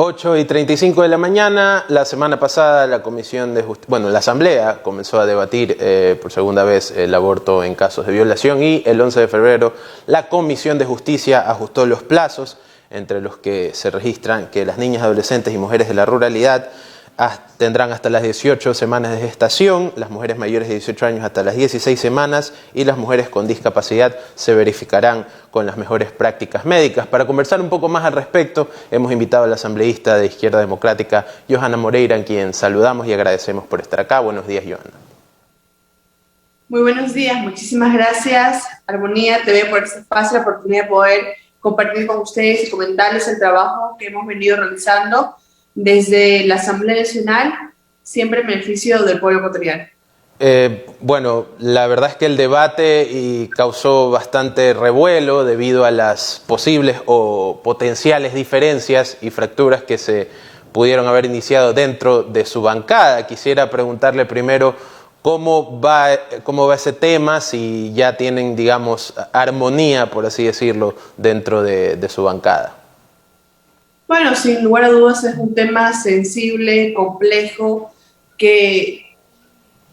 8:35 de la mañana. La semana pasada la la Asamblea comenzó a debatir por segunda vez el aborto en casos de violación, y el 11 de febrero la Comisión de Justicia ajustó los plazos, entre los que se registran que las niñas, adolescentes y mujeres de la ruralidad tendrán hasta las 18 semanas de gestación, las mujeres mayores de 18 años hasta las 16 semanas y las mujeres con discapacidad se verificarán con las mejores prácticas médicas. Para conversar un poco más al respecto, hemos invitado a la asambleísta de Izquierda Democrática, Johanna Moreira, a quien saludamos y agradecemos por estar acá. Buenos días, Johanna. Muy buenos días, muchísimas gracias, Armonía TV, por este espacio, la oportunidad de poder compartir con ustedes y comentarles el trabajo que hemos venido realizando desde la Asamblea Nacional, siempre en beneficio del pueblo ecuatoriano. Bueno, la verdad es que el debate causó bastante revuelo debido a las posibles o potenciales diferencias y fracturas que se pudieron haber iniciado dentro de su bancada. Quisiera preguntarle primero cómo va ese tema, si ya tienen, digamos, armonía, por así decirlo, dentro de su bancada. Bueno, sin lugar a dudas es un tema sensible, complejo, que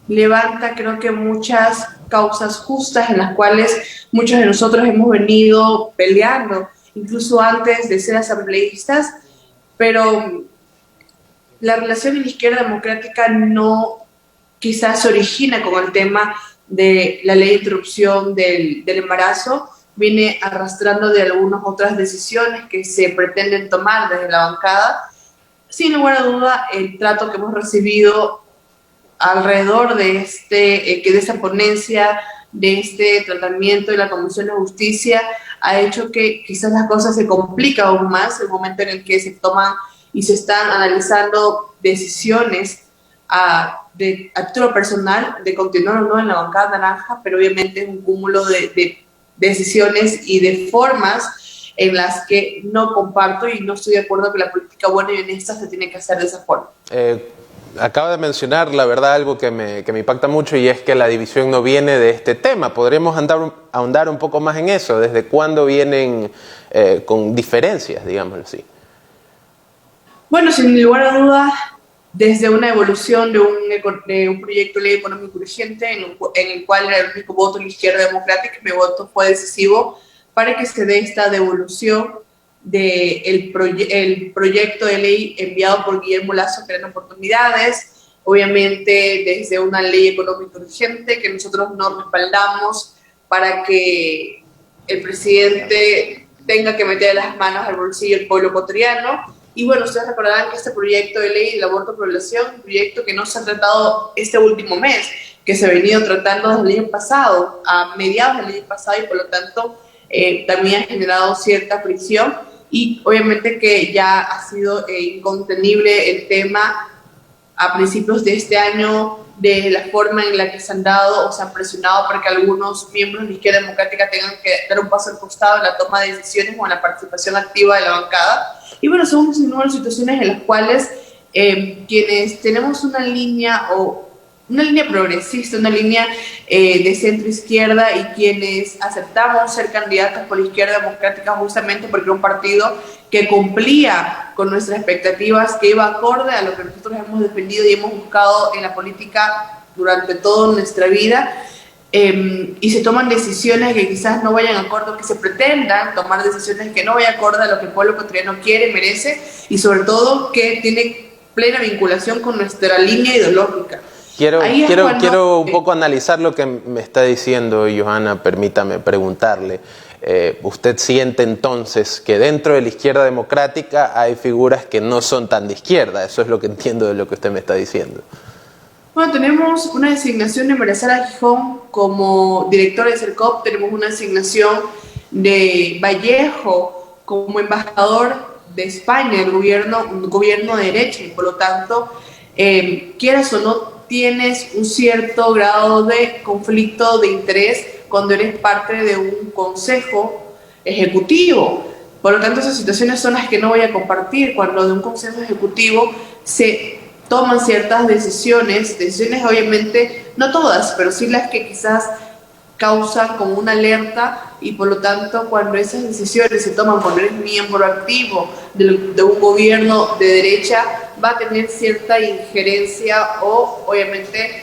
levanta, creo que, muchas causas justas en las cuales muchos de nosotros hemos venido peleando, incluso antes de ser asambleístas, pero la relación en la Izquierda Democrática no quizás se origina con el tema de la ley de interrupción del embarazo, viene arrastrando de algunas otras decisiones que se pretenden tomar desde la bancada. Sin lugar a duda, el trato que hemos recibido alrededor de esta ponencia, de este tratamiento de la Comisión de Justicia, ha hecho que quizás las cosas se complican aún más el momento en el que se toman y se están analizando decisiones a título personal de continuar o no en la bancada naranja, pero obviamente es un cúmulo de decisiones y de formas en las que no comparto y no estoy de acuerdo que la política buena y honesta se tiene que hacer de esa forma. Acaba de mencionar, la verdad, algo que me impacta mucho, y es que la división no viene de este tema. ¿Podremos ahondar un poco más en eso? ¿Desde cuándo vienen con diferencias, digámoslo así? Bueno, sin lugar a dudas, desde una evolución de un proyecto de ley económico urgente en el cual era el único voto de la Izquierda Democrática, y mi voto fue decisivo para que se dé esta devolución del proyecto de ley enviado por Guillermo Lasso, Creando Oportunidades, obviamente desde una ley económica urgente que nosotros no respaldamos para que el presidente tenga que meter las manos al bolsillo del pueblo ecuatoriano. Y bueno, ustedes recordarán que este proyecto de ley del aborto por violación es un proyecto que no se ha tratado este último mes, que se ha venido tratando desde el año pasado, a mediados del año pasado, y por lo tanto también ha generado cierta fricción, y obviamente que ya ha sido incontenible el tema a principios de este año, de la forma en la que se han dado o se han presionado para que algunos miembros de la Izquierda Democrática tengan que dar un paso al costado en la toma de decisiones o en la participación activa de la bancada. Y bueno, son unas situaciones en las cuales quienes tenemos una línea progresista, una línea de centro-izquierda, y quienes aceptamos ser candidatos por la Izquierda Democrática justamente porque era un partido que cumplía con nuestras expectativas, que iba acorde a lo que nosotros hemos defendido y hemos buscado en la política durante toda nuestra vida, y se toman decisiones que quizás no vayan acorde, que se pretendan tomar decisiones que no vayan acorde a lo que el pueblo ecuatoriano quiere, merece, y sobre todo que tiene plena vinculación con nuestra línea ideológica. Quiero un poco analizar lo que me está diciendo Johanna. Permítame preguntarle, ¿usted siente entonces que dentro de la Izquierda Democrática hay figuras que no son tan de izquierda? Eso es lo que entiendo de lo que usted me está diciendo. Bueno, tenemos una designación de María Sara Gijón como directora de CERCOP, tenemos una designación de Vallejo como embajador de España, el gobierno de derecha, y por lo tanto, quieras o no, tienes un cierto grado de conflicto de interés cuando eres parte de un consejo ejecutivo. Por lo tanto, esas situaciones son las que no voy a compartir. Cuando de un consejo ejecutivo se toman ciertas decisiones obviamente, no todas, pero sí las que quizás causan como una alerta y por lo tanto cuando esas decisiones se toman cuando eres miembro activo de un gobierno de derecha va a tener cierta injerencia o obviamente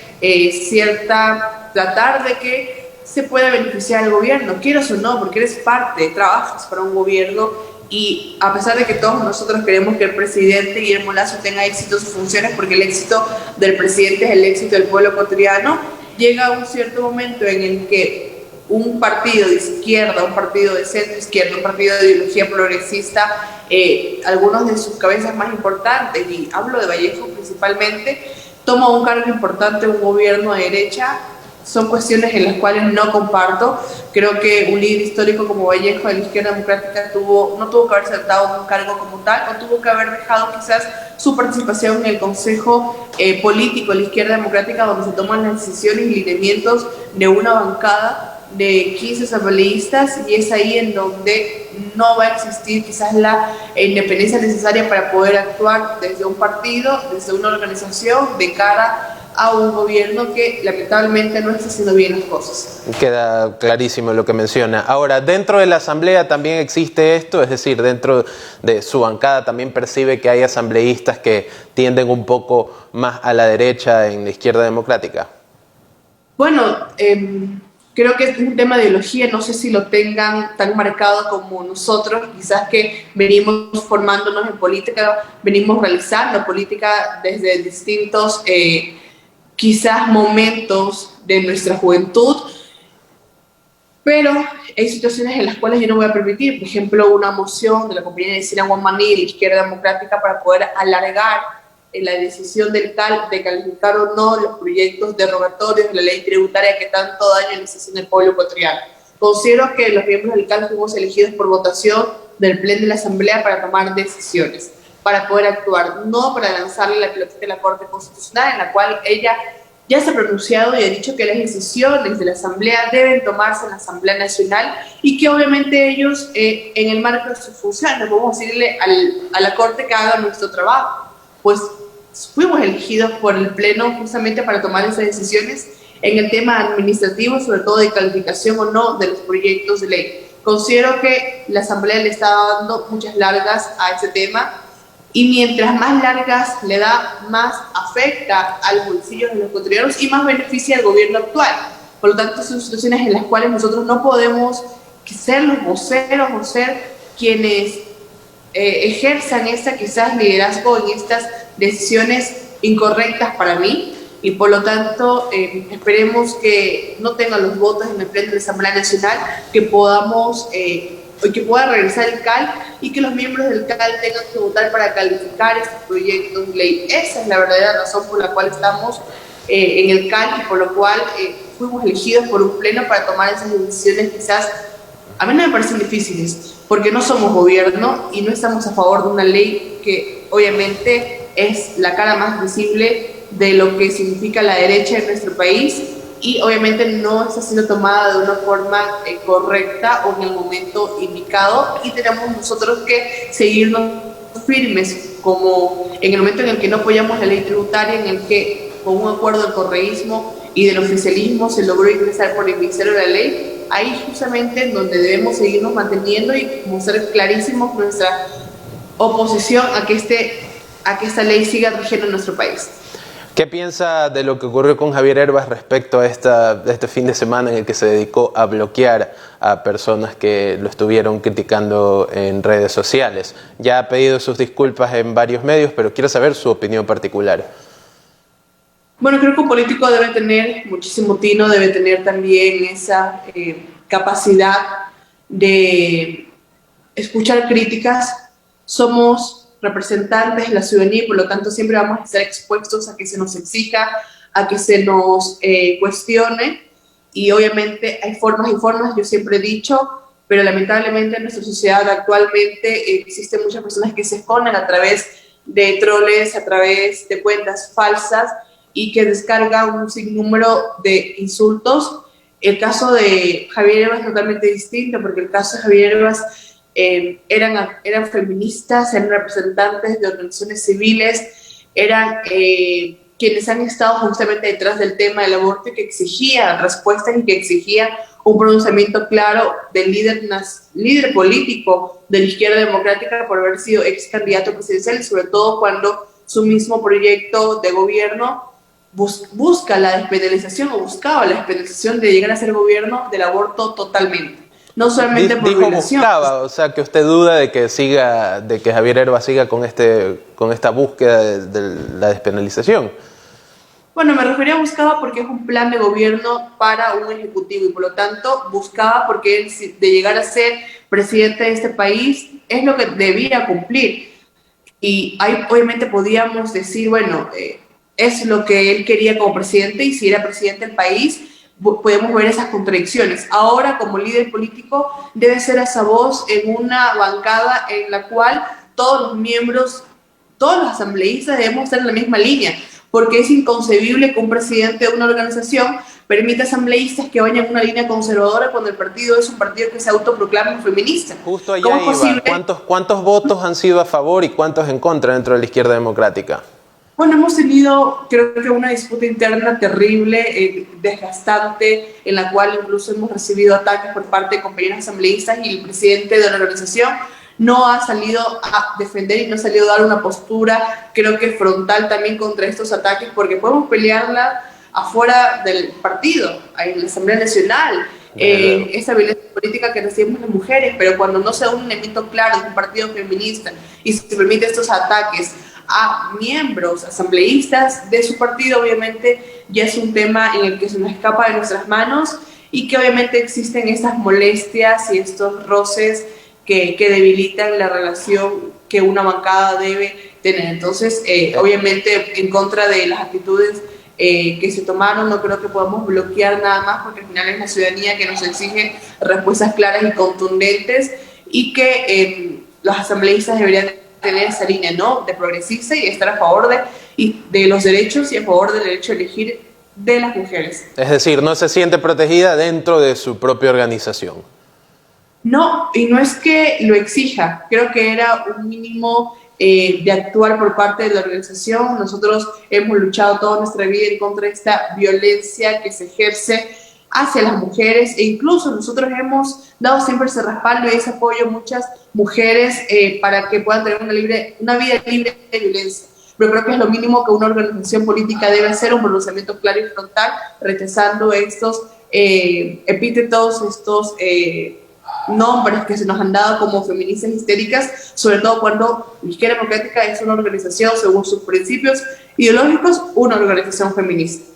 tratar de que se pueda beneficiar al gobierno, quieras o no, porque eres parte, trabajas para un gobierno y a pesar de que todos nosotros queremos que el presidente Guillermo Lasso tenga éxito en sus funciones, porque el éxito del presidente es el éxito del pueblo ecuatoriano, llega un cierto momento en el que un partido de izquierda, un partido de centro izquierda, un partido de ideología progresista, algunos de sus cabezas más importantes, y hablo de Vallejo principalmente, toma un cargo importante en un gobierno de derecha. Son cuestiones en las cuales no comparto. Creo que un líder histórico como Vallejo de la izquierda democrática no tuvo que haber aceptado un cargo como tal, o tuvo que haber dejado quizás su participación en el consejo político de la izquierda democrática, donde se toman las decisiones y lineamientos de una bancada de 15 asambleístas, y es ahí en donde no va a existir quizás la independencia necesaria para poder actuar desde un partido, desde una organización, de cara a un gobierno que lamentablemente no está haciendo bien las cosas. Queda clarísimo lo que menciona. Ahora, dentro de la Asamblea también existe esto, es decir, dentro de su bancada también percibe que hay asambleístas que tienden un poco más a la derecha en la izquierda democrática. Bueno, creo que es un tema de ideología, no sé si lo tengan tan marcado como nosotros, quizás que venimos formándonos en política, venimos realizando política desde distintos quizás momentos de nuestra juventud, pero hay situaciones en las cuales yo no voy a permitir, por ejemplo, una moción de la compañía de Sina Guamaní de la izquierda democrática para poder alargar la decisión del CAL de calificar o no los proyectos derogatorios de la ley tributaria que tanto daño le está haciendo al pueblo ecuatoriano. Considero que los miembros del CAL fuimos elegidos por votación del Pleno de la Asamblea para tomar decisiones, para poder actuar, no para lanzarle la pelotita a la Corte Constitucional, en la cual ella ya se ha pronunciado y ha dicho que las decisiones de la Asamblea deben tomarse en la Asamblea Nacional y que obviamente ellos, en el marco de sus funciones, no podemos decirle a la Corte que haga nuestro trabajo. Pues fuimos elegidos por el Pleno justamente para tomar esas decisiones en el tema administrativo, sobre todo de calificación o no de los proyectos de ley. Considero que la Asamblea le está dando muchas largas a ese tema, y mientras más largas le da, más afecta al bolsillo de los ecuatorianos y más beneficia al gobierno actual. Por lo tanto, son situaciones en las cuales nosotros no podemos ser los voceros o ser quienes ejerzan quizás liderazgo en estas decisiones incorrectas para mí, y por lo tanto esperemos que no tengan los votos en el Pleno de la Asamblea Nacional, que podamos que pueda regresar el CAL y que los miembros del CAL tengan que votar para calificar estos proyectos de ley. Esa es la verdadera razón por la cual estamos en el CAL y por lo cual fuimos elegidos por un pleno para tomar esas decisiones. Quizás a mí no me parecen difíciles, porque no somos gobierno y no estamos a favor de una ley que obviamente es la cara más visible de lo que significa la derecha en nuestro país, y obviamente no está siendo tomada de una forma correcta o en el momento indicado, y tenemos nosotros que seguirnos firmes, como en el momento en el que no apoyamos la ley tributaria, en el que con un acuerdo del correísmo y del oficialismo se logró ingresar por el Ministerio de la Ley. Ahí justamente en donde debemos seguirnos manteniendo y mostrar clarísimos nuestra oposición a que esta ley siga rigiendo en nuestro país. ¿Qué piensa de lo que ocurrió con Javier Herbas respecto a este fin de semana en el que se dedicó a bloquear a personas que lo estuvieron criticando en redes sociales? Ya ha pedido sus disculpas en varios medios, pero quiero saber su opinión particular. Bueno, creo que un político debe tener muchísimo tino, debe tener también esa capacidad de escuchar críticas. Somos representantes de la ciudadanía y por lo tanto siempre vamos a estar expuestos a que se nos exija, a que se nos cuestione, y obviamente hay formas y formas, yo siempre he dicho, pero lamentablemente en nuestra sociedad actualmente existen muchas personas que se esconden a través de troles, a través de cuentas falsas y que descargan un sinnúmero de insultos. El caso de Javier Herbas es totalmente distinto, porque el caso de Javier Herbas eran feministas, eran representantes de organizaciones civiles, eran quienes han estado justamente detrás del tema del aborto y que exigían respuestas y que exigían un pronunciamiento claro del líder político de la izquierda democrática por haber sido ex candidato presidencial, y sobre todo cuando su mismo proyecto de gobierno busca la despenalización o buscaba la despenalización de llegar a ser gobierno del aborto totalmente. No solamente por violación. Buscaba, o sea, que usted duda de que Javier Herba siga con esta búsqueda de la despenalización. Bueno, me refería a buscaba porque es un plan de gobierno para un ejecutivo y por lo tanto buscaba porque él, de llegar a ser presidente de este país, es lo que debía cumplir. Y ahí obviamente podíamos decir, bueno, es lo que él quería como presidente, y si era presidente del país, podemos ver esas contradicciones. Ahora, como líder político, debe ser esa voz en una bancada en la cual todos los miembros, todos los asambleístas debemos estar en la misma línea, porque es inconcebible que un presidente de una organización permita a asambleístas que vayan en una línea conservadora cuando el partido es un partido que se autoproclama feminista. Justo allá iba. ¿Cuántos votos han sido a favor y cuántos en contra dentro de la izquierda democrática? Bueno, hemos tenido, creo que una disputa interna terrible, desgastante, en la cual incluso hemos recibido ataques por parte de compañeros asambleístas, y el presidente de la organización no ha salido a defender y no ha salido a dar una postura, creo que frontal también contra estos ataques, porque podemos pelearla afuera del partido, en la Asamblea Nacional, esa violencia política que recibimos las mujeres, pero cuando no se da un elemento claro de un partido feminista y se permite estos ataques a miembros asambleístas de su partido, obviamente ya es un tema en el que se nos escapa de nuestras manos, y que obviamente existen estas molestias y estos roces que debilitan la relación que una bancada debe tener. Entonces, obviamente, en contra de las actitudes que se tomaron, no creo que podamos bloquear nada más, porque al final es la ciudadanía que nos exige respuestas claras y contundentes, y que los asambleístas deberían tener esa línea, ¿no?, de progresista y estar a favor de los derechos y a favor del derecho a elegir de las mujeres. Es decir, no se siente protegida dentro de su propia organización. No, y no es que lo exija, creo que era un mínimo de actuar por parte de la organización. Nosotros hemos luchado toda nuestra vida en contra de esta violencia que se ejerce hacia las mujeres, e incluso nosotros hemos dado siempre ese respaldo y ese apoyo a muchas mujeres para que puedan tener una vida libre de violencia. Pero creo que es lo mínimo que una organización política debe hacer, un pronunciamiento claro y frontal, rechazando estos epítetos, estos nombres que se nos han dado como feministas histéricas, sobre todo cuando la Izquierda Democrática es una organización, según sus principios ideológicos, una organización feminista.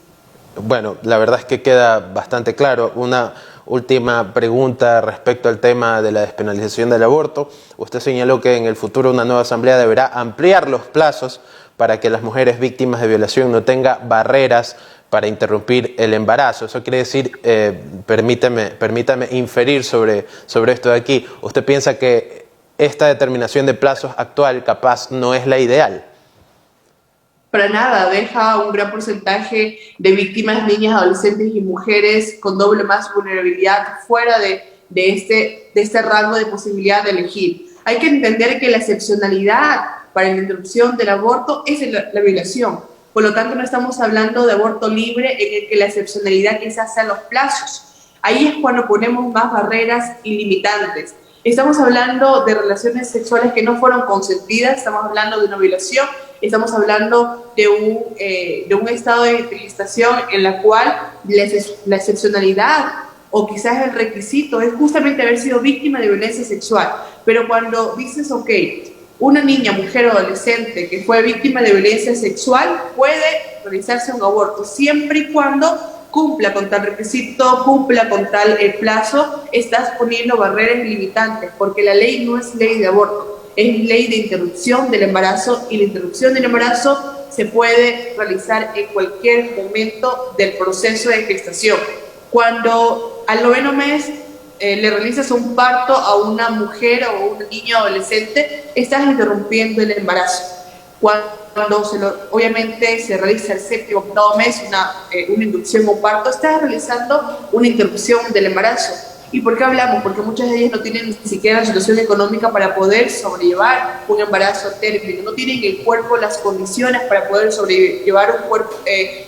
Bueno, la verdad es que queda bastante claro. Una última pregunta respecto al tema de la despenalización del aborto. Usted señaló que en el futuro una nueva asamblea deberá ampliar los plazos para que las mujeres víctimas de violación no tengan barreras para interrumpir el embarazo. Eso quiere decir, permítame inferir sobre esto de aquí. ¿Usted piensa que esta determinación de plazos actual capaz no es la ideal? Para nada, deja un gran porcentaje de víctimas, niñas, adolescentes y mujeres con doble más vulnerabilidad fuera de este rango de posibilidad de elegir. Hay que entender que la excepcionalidad para la interrupción del aborto es la violación. Por lo tanto, no estamos hablando de aborto libre en el que la excepcionalidad quizás sean los plazos. Ahí es cuando ponemos más barreras ilimitantes. Estamos hablando de relaciones sexuales que no fueron consentidas, estamos hablando de una violación, estamos hablando de un estado de gestación en la cual la excepcionalidad o quizás el requisito es justamente haber sido víctima de violencia sexual. Pero cuando dices, ok, una niña, mujer o adolescente que fue víctima de violencia sexual puede realizarse un aborto siempre y cuando cumpla con tal requisito, cumpla con tal plazo, estás poniendo barreras limitantes, porque la ley no es ley de aborto, es ley de interrupción del embarazo, y la interrupción del embarazo se puede realizar en cualquier momento del proceso de gestación. Cuando al 9º mes le realizas un parto a una mujer o un niño adolescente, estás interrumpiendo el embarazo. Cuando obviamente se realiza el 7º o 8º mes una inducción o parto, estás realizando una interrupción del embarazo. ¿Y por qué hablamos? Porque muchas de ellas no tienen ni siquiera la situación económica para poder sobrellevar un embarazo a término, no tienen el cuerpo, las condiciones para poder sobrellevar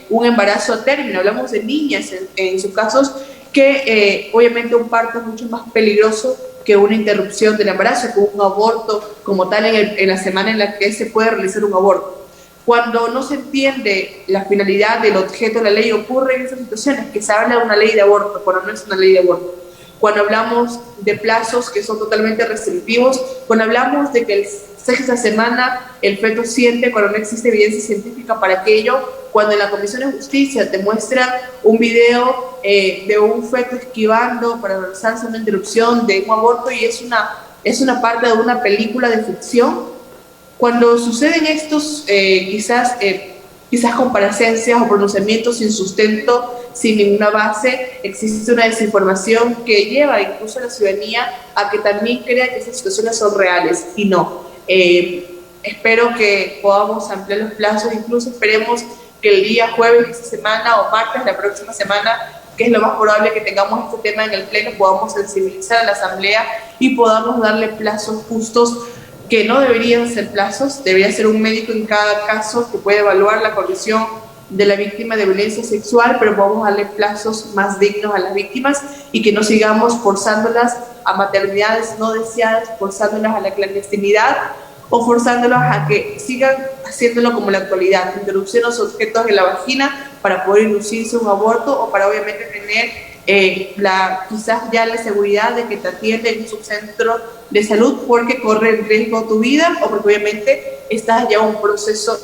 un embarazo a término. Hablamos de niñas en sus casos que obviamente un parto es mucho más peligroso que una interrupción del embarazo, que un aborto como tal en la semana en la que se puede realizar un aborto. Cuando no se entiende la finalidad del objeto de la ley, ocurren esas situaciones, que se habla de una ley de aborto, cuando no es una ley de aborto. Cuando hablamos de plazos que son totalmente restrictivos, cuando hablamos de que el sexta semana el feto siente cuando no existe evidencia científica para aquello, cuando en la Comisión de Justicia te muestran un video de un feto esquivando para realizarse una interrupción de un aborto y es una parte de una película de ficción. Cuando suceden estos quizás comparecencias o pronunciamientos sin sustento, sin ninguna base, existe una desinformación que lleva incluso a la ciudadanía a que también crea que esas situaciones son reales y no. Espero que podamos ampliar los plazos, incluso esperemos que el día jueves de esta semana o martes de la próxima semana, que es lo más probable que tengamos este tema en el pleno, podamos sensibilizar a la Asamblea y podamos darle plazos justos, que no deberían ser plazos, debería ser un médico en cada caso que puede evaluar la condición de la víctima de violencia sexual, pero podemos darle plazos más dignos a las víctimas y que no sigamos forzándolas a maternidades no deseadas, forzándolas a la clandestinidad o forzándolas a que sigan haciéndolo como en la actualidad, interrupción de los objetos de la vagina para poder inducirse un aborto o para obviamente tener quizás ya la seguridad de que te atienden en un subcentro de salud porque corre en riesgo tu vida o porque obviamente estás ya en un proceso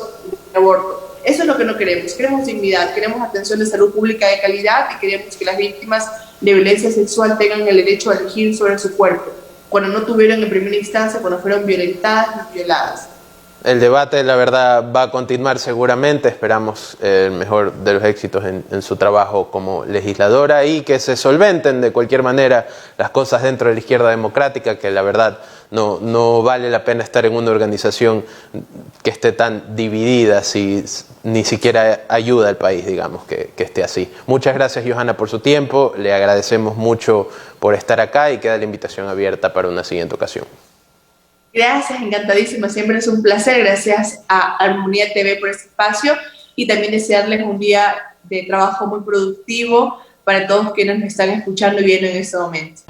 de aborto. Eso es lo que no queremos. Queremos dignidad, queremos atención de salud pública de calidad y queremos que las víctimas de violencia sexual tengan el derecho a elegir sobre su cuerpo, cuando no tuvieron en primera instancia, cuando fueron violentadas y violadas. El debate, la verdad, va a continuar seguramente. Esperamos el mejor de los éxitos en su trabajo como legisladora y que se solventen de cualquier manera las cosas dentro de la izquierda democrática, que la verdad no vale la pena estar en una organización que esté tan dividida si ni siquiera ayuda al país, digamos, que esté así. Muchas gracias, Johanna, por su tiempo. Le agradecemos mucho por estar acá y queda la invitación abierta para una siguiente ocasión. Gracias, encantadísima, siempre es un placer. Gracias a Armonía TV por este espacio y también desearles un día de trabajo muy productivo para todos quienes nos están escuchando y viendo en este momento.